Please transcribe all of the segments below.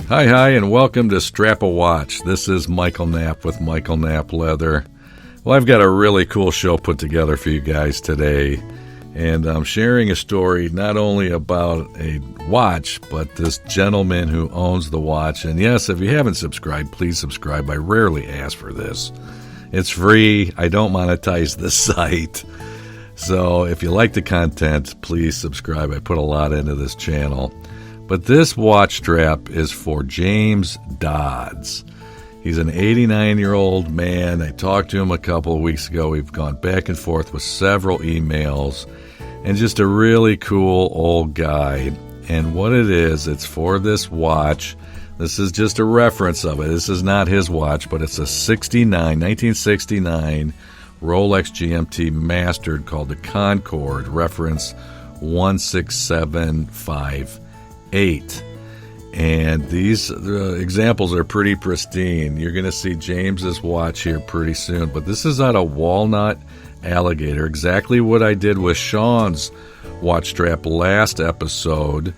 Hi, and welcome to StrapaWatch. This is Michael Knapp with Michael Knapp Leather. Well, I've got a really cool show put together for you guys today, and I'm sharing a story not only about a watch, but this gentleman who owns the watch. And yes, if you haven't subscribed, please subscribe. I rarely ask for this. It's free. I don't monetize the site. So if you like the content, please subscribe. I put a lot into this channel. But this watch strap is for James Dodds. He's an 89-year-old man. I talked to him a couple of weeks ago. We've gone back and forth with several emails, and just a really cool old guy. And what it is, it's for this watch. This is just a reference of it. This is not his watch, but it's a 1969 Rolex GMT Master called the Concord, reference 16758. And these examples are pretty pristine. You're going to see James's watch here pretty soon. But this is out of Walnut Alligator, exactly what I did with Sean's watch strap last episode.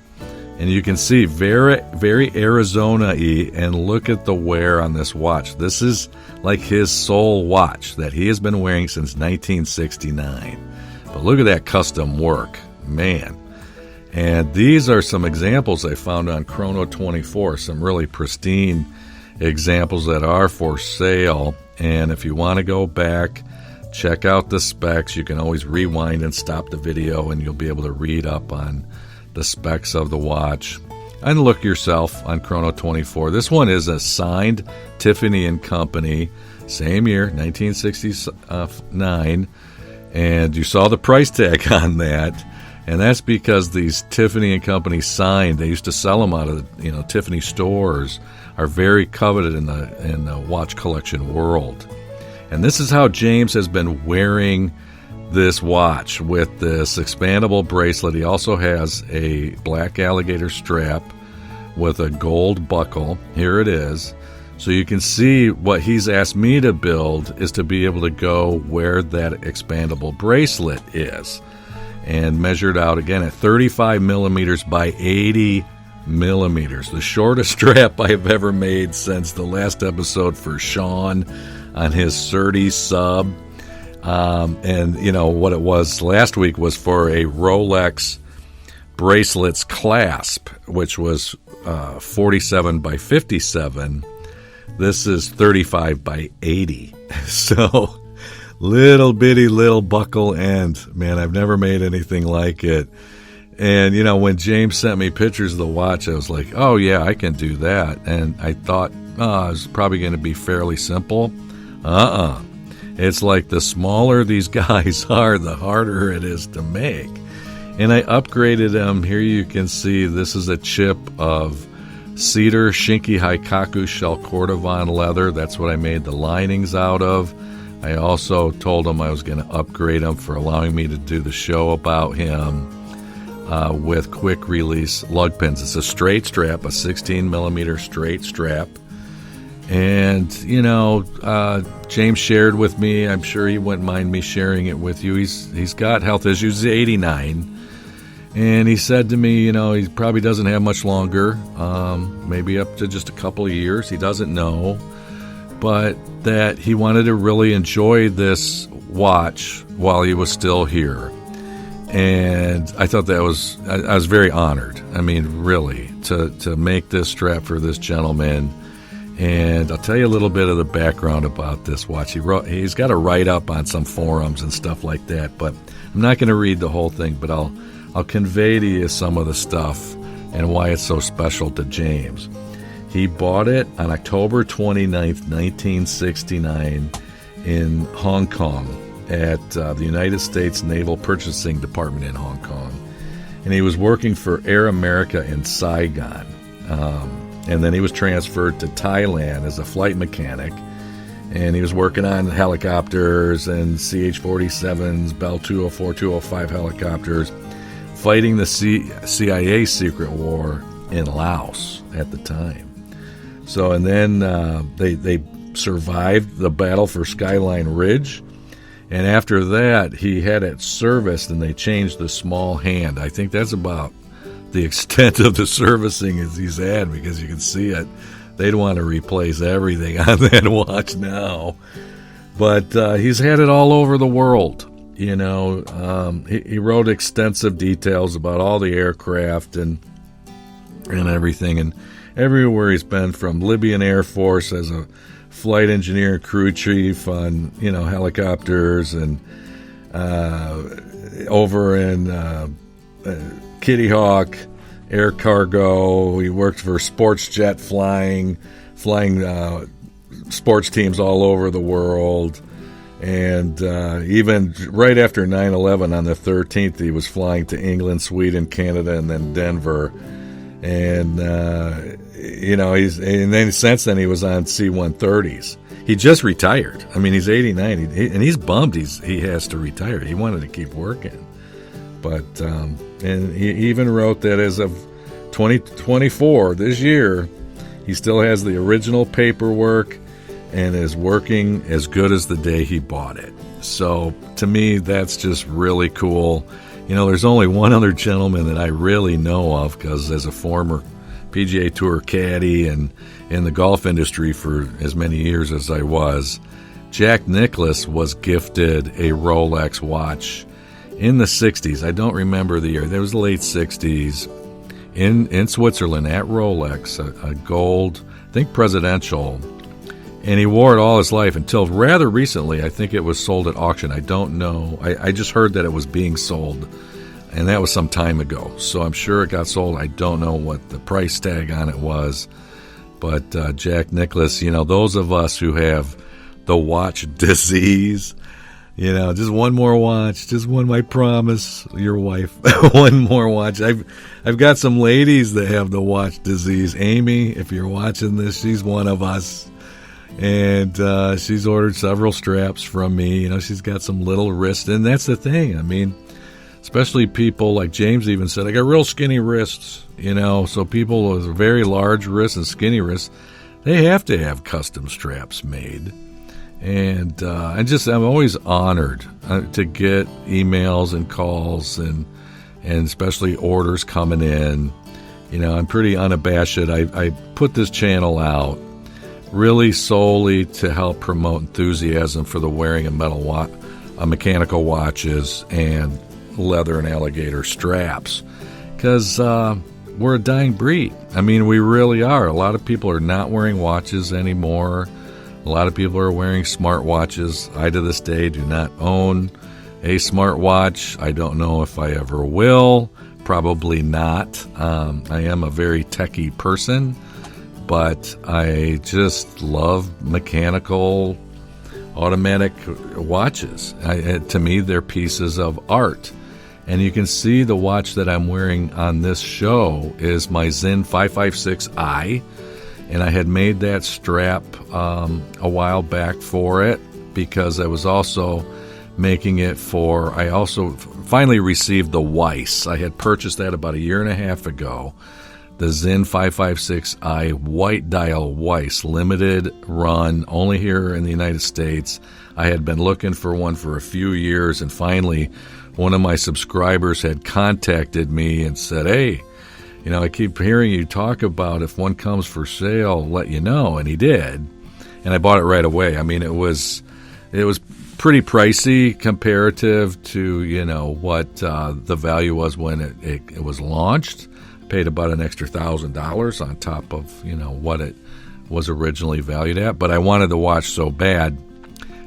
And you can see very, very Arizona-y, and look at the wear on this watch. This is like his sole watch that he has been wearing since 1969. But look at that custom work, man. And these are some examples I found on Chrono24, some really pristine examples that are for sale. And if you want to go back, check out the specs. You can always rewind and stop the video, and you'll be able to read up on the specs of the watch. And look yourself on Chrono24. This one is a signed Tiffany & Company, same year, 1969. And you saw the price tag on that. And that's because these Tiffany & Company signed, they used to sell them out of Tiffany stores, are very coveted in the watch collection world. And this is how James has been wearing this watch, with this expandable bracelet. He also has a black alligator strap with a gold buckle. Here it is. So you can see what he's asked me to build is to be able to go where that expandable bracelet is. And measured out again at 35 millimeters by 80 millimeters. The shortest strap I've ever made since the last episode for Sean on his Xerces sub. And what it was last week was for a Rolex bracelets clasp, which was 47 by 57. This is 35 by 80. So little bitty little buckle end. Man, I've never made anything like it. And, when James sent me pictures of the watch, I was like, oh, yeah, I can do that. And I thought, it was probably going to be fairly simple. It's like the smaller these guys are, the harder it is to make. And I upgraded them. Here you can see this is a chip of cedar Shinki Hikaku shell Cordovan leather. That's what I made the linings out of. I also told him I was going to upgrade him for allowing me to do the show about him with quick release lug pins. It's a straight strap, a 16 millimeter straight strap. And, James shared with me, I'm sure he wouldn't mind me sharing it with you. He's got health issues. He's 89. And he said to me, he probably doesn't have much longer, maybe up to just a couple of years. He doesn't know. But that he wanted to really enjoy this watch while he was still here. And I thought I was very honored. I mean, really, to make this strap for this gentleman. And I'll tell you a little bit of the background about this watch. He's got a write-up on some forums and stuff like that, but I'm not going to read the whole thing, but I'll convey to you some of the stuff and why it's so special to James. He bought it on October 29th, 1969 in Hong Kong at the United States Naval Purchasing Department in Hong Kong. And he was working for Air America in Saigon. And then he was transferred to Thailand as a flight mechanic. And he was working on helicopters and CH-47s, Bell 204, 205 helicopters, fighting the CIA secret war in Laos at the time. So, and then they survived the battle for Skyline Ridge. And after that, he had it serviced, and they changed the small hand. I think that's about the extent of the servicing as he's had, because you can see it. They'd want to replace everything on that watch now. But he's had it all over the world. You know, he wrote extensive details about all the aircraft and everything. And everywhere he's been, from Libyan Air Force as a flight engineer and crew chief on, you know, helicopters, and over in Kitty Hawk Air Cargo. He worked for sports jet flying sports teams all over the world. And even right after 9/11 on the 13th, he was flying to England, Sweden, Canada, and then Denver. And, you know, and then since then he was on C-130s. He just retired. I mean, he's 89, and he's bummed he has to retire. He wanted to keep working. But, and he even wrote that as of 2024, this year, he still has the original paperwork and is working as good as the day he bought it. So to me, that's just really cool. You know, there's only one other gentleman that I really know of, because as a former PGA Tour caddy and in the golf industry for as many years as I was, Jack Nicklaus was gifted a Rolex watch in the 60s. I don't remember the year. It was the late 60s in Switzerland at Rolex, a gold, I think presidential. And he wore it all his life until rather recently. I think it was sold at auction. I don't know. I just heard that it was being sold, and that was some time ago. So I'm sure it got sold. I don't know what the price tag on it was. But Jack Nicklaus, you know, those of us who have the watch disease, you know, just one more watch, just one, I promise your wife, one more watch. I've got some ladies that have the watch disease. Amy, if you're watching this, she's one of us. And she's ordered several straps from me. You know, she's got some little wrists. And that's the thing. I mean, especially people like James even said, I got real skinny wrists. You know, so people with very large wrists and skinny wrists, they have to have custom straps made. And I'm always honored to get emails and calls and especially orders coming in. You know, I'm pretty unabashed. I put this channel out really solely to help promote enthusiasm for the wearing of mechanical watches and leather and alligator straps, because we're a dying breed. I mean, we really are. A lot of people are not wearing watches anymore. A lot of people are wearing smartwatches. I, to this day, do not own a smartwatch. I don't know if I ever will. Probably not. I am a very techie person, but I just love mechanical, automatic watches. To me, they're pieces of art. And you can see the watch that I'm wearing on this show is my Zen 556i. And I had made that strap a while back for it, because I was also making it for, I also finally received the Weiss. I had purchased that about 1.5 years ago. The Zen 556i white dial Weiss, limited run, only here in the United States. I had been looking for one for a few years, and finally one of my subscribers had contacted me and said, hey, you know, I keep hearing you talk about if one comes for sale, I'll let you know. And he did. And I bought it right away. I mean, it was pretty pricey comparative to, you know, what the value was when it was launched. Paid about an extra $1,000 on top of, you know, what it was originally valued at. But I wanted the watch so bad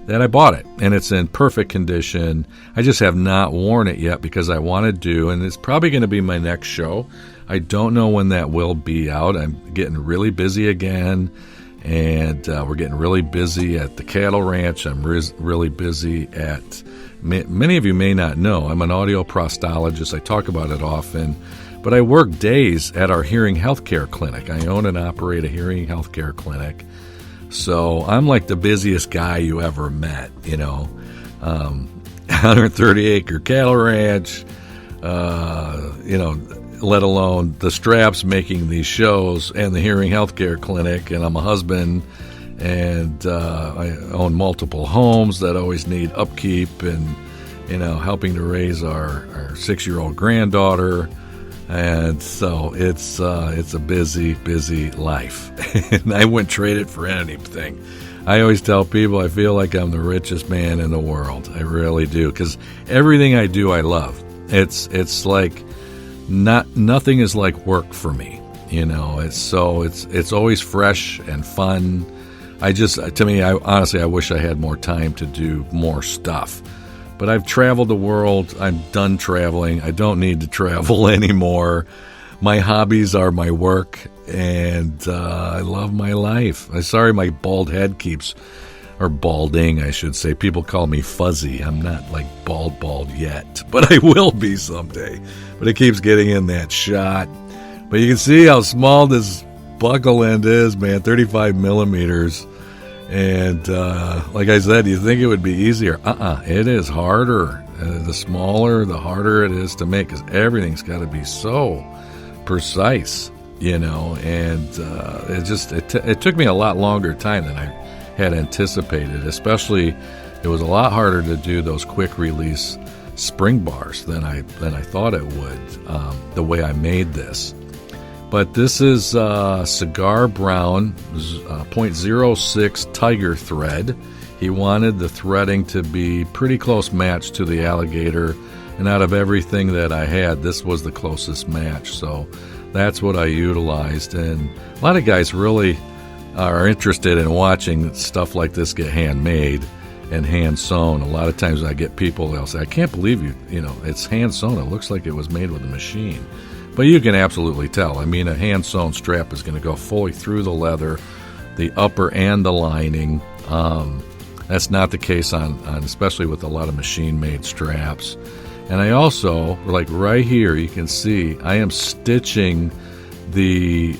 that I bought it, and it's in perfect condition. I just have not worn it yet because I want to and it's probably going to be my next show. I don't know when that will be out. I'm getting really busy again, and we're getting really busy at the cattle ranch. I'm really busy at, many of you may not know, I'm an audio prosthologist. I talk about it often. But I work days at our hearing healthcare clinic. I own and operate a hearing healthcare clinic. So I'm like the busiest guy you ever met, you know. 130-acre cattle ranch, you know, let alone the straps making these shows and the hearing healthcare clinic. And I'm a husband, and I own multiple homes that always need upkeep and, you know, helping to raise our 6-year-old granddaughter. And so it's a busy life. And I wouldn't trade it for anything. I always tell people I feel like I'm the richest man in the world. I really do, because everything I do I love. It's like nothing is like work for me. It's always fresh and fun. Honestly, I wish I had more time to do more stuff. But I've traveled the world. I'm done traveling. I don't need to travel anymore. My hobbies are my work, and I love my life. I'm sorry my bald head or balding, I should say. People call me fuzzy. I'm not like bald yet, but I will be someday. But it keeps getting in that shot. But you can see how small this buckle end is, man, 35 millimeters. And like I said, you think it would be easier. It is harder. The smaller, the harder it is to make, because everything's got to be so precise, and it took me a lot longer time than I had anticipated. Especially, it was a lot harder to do those quick release spring bars than I thought it would, the way I made this. But this is cigar brown, 0.06 tiger thread. He wanted the threading to be pretty close match to the Alligator, and out of everything that I had, this was the closest match. So that's what I utilized. And a lot of guys really are interested in watching stuff like this get handmade and hand sewn. A lot of times I get people, they'll say, I can't believe it's hand sewn. It looks like it was made with a machine. But you can absolutely tell. I mean, a hand-sewn strap is going to go fully through the leather, the upper and the lining. That's not the case on especially with a lot of machine-made straps. And I also, like right here, you can see I am stitching the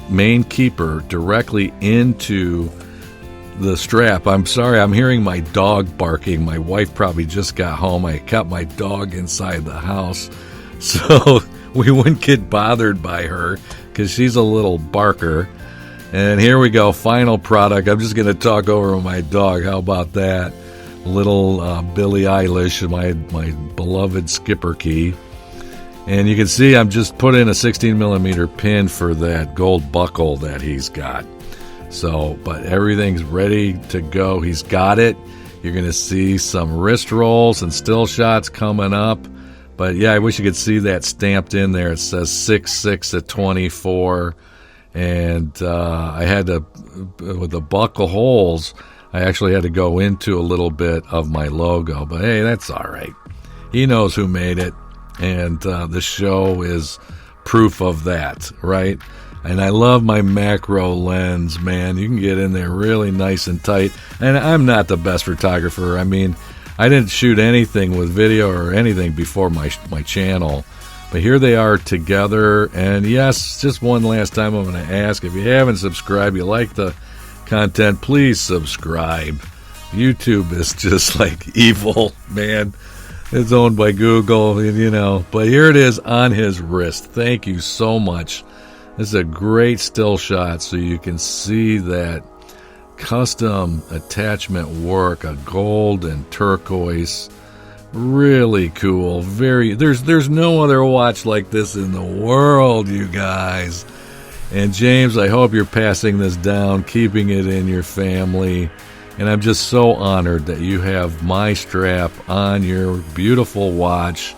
main keeper directly into the strap. I'm sorry, I'm hearing my dog barking. My wife probably just got home. I kept my dog inside the house so we wouldn't get bothered by her, because she's a little barker. And here we go, final product. I'm just going to talk over my dog. How about that? Little Billie Eilish, my beloved skipper key. And you can see I'm just putting in a 16 millimeter pin for that gold buckle that he's got. So, but everything's ready to go. He's got it. You're going to see some wrist rolls and still shots coming up. But yeah, I wish you could see that stamped in there. It says 6'6" at 24. And I had to, with the buckle holes, I actually had to go into a little bit of my logo. But hey, that's all right. He knows who made it. And the show is proof of that, right? And I love my macro lens, man. You can get in there really nice and tight. And I'm not the best photographer. I mean, I didn't shoot anything with video or anything before my channel. But here they are together. And yes, just one last time I'm going to ask, if you haven't subscribed, you like the content, please subscribe. YouTube is just like evil, man. It's owned by Google, But here it is on his wrist. Thank you so much. This is a great still shot, so you can see that custom attachment work, a gold and turquoise. Really cool. There's no other watch like this in the world, you guys. And James, I hope you're passing this down, keeping it in your family. And I'm just so honored that you have my strap on your beautiful watch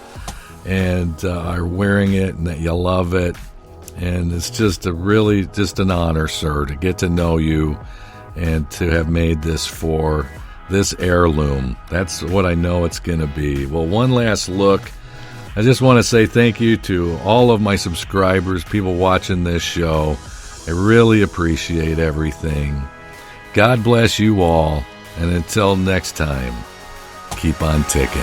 and are wearing it, and that you love it. And it's just an honor, sir, to get to know you and to have made this for this heirloom. That's what I know it's going to be. Well, one last look. I just want to say thank you to all of my subscribers, people watching this show. I really appreciate everything. God bless you all. And until next time, keep on ticking.